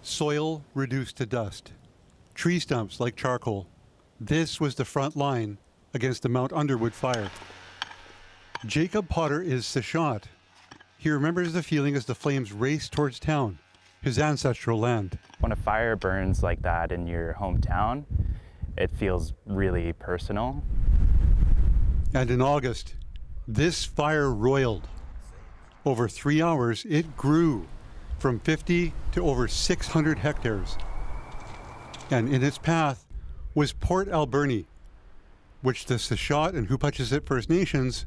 Soil reduced to dust. Tree stumps like charcoal. This was the front line against the Mount Underwood fire. Jacob Potter is Tseshaht. He remembers the feeling as the flames raced towards town, his ancestral land. When a fire burns like that in your hometown, it feels really personal. And in August, this fire roiled. Over 3 hours, it grew from 50 to over 600 hectares. And in its path was Port Alberni, which the Tseshaht and Tseshaht First Nations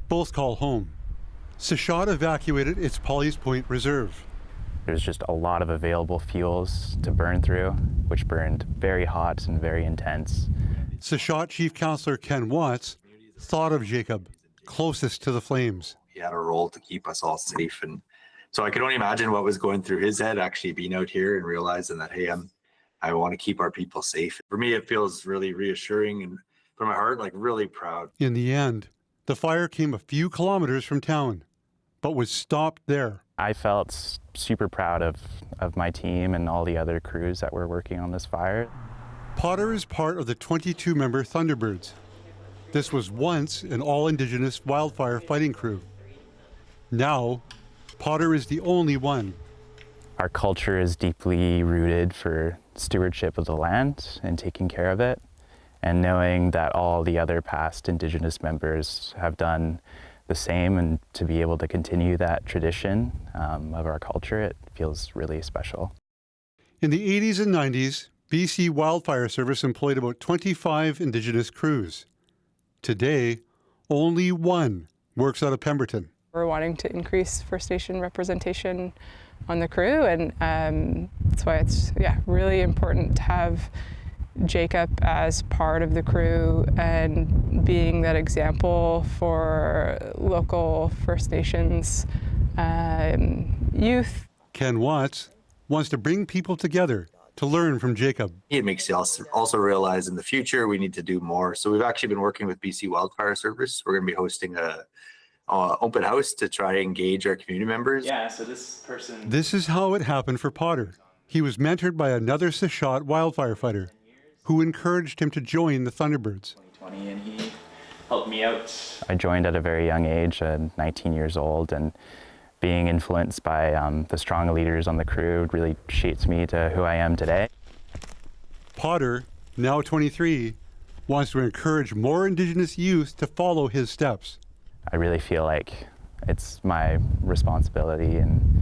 both call home. Tseshaht evacuated its Polly's Point Reserve. There's just a lot of available fuels to burn through, which burned very hot and very intense. Tseshaht Chief Councillor Ken Watts thought of Jacob, closest to the flames. He had a role to keep us all safe, and so I could only imagine what was going through his head actually being out here and realizing that, hey, I want to keep our people safe. For me, it feels really reassuring, and from my heart, like really proud. In the end, the fire came a few kilometers from town, but was stopped there. I felt super proud of my team and all the other crews that were working on this fire. Potter is part of the 22-member Thunderbirds. This was once an all-Indigenous wildfire fighting crew. Now, Potter is the only one. Our culture is deeply rooted for stewardship of the land and taking care of it, and knowing that all the other past Indigenous members have done the same, and to be able to continue that tradition of our culture, it feels really special. In the 80s and 90s, BC Wildfire Service employed about 25 Indigenous crews. Today, only one works out of Pemberton. We're wanting to increase First Nation representation on the crew, and that's why it's really important to have Jacob as part of the crew and being that example for local First Nations youth. Ken Watts wants to bring people together to learn from Jacob. It makes us also realize in the future we need to do more. So we've actually been working with BC Wildfire Service. We're going to be hosting a open house to try to engage our community members. Yeah, so this is how it happened for Potter. He was mentored by another Tseshaht wildfire fighter who encouraged him to join the Thunderbirds. 2020, and he helped me out. I joined at a very young age, 19 years old, and being influenced by the strong leaders on the crew really shaped me to who I am today. Potter, now 23, wants to encourage more Indigenous youth to follow his steps. I really feel like it's my responsibility and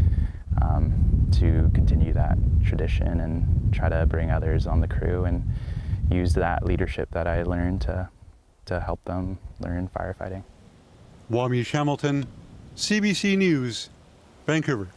to continue that tradition and try to bring others on the crew and use that leadership that I learned to help them learn firefighting. Wawmeesh Hamilton, CBC News, Vancouver.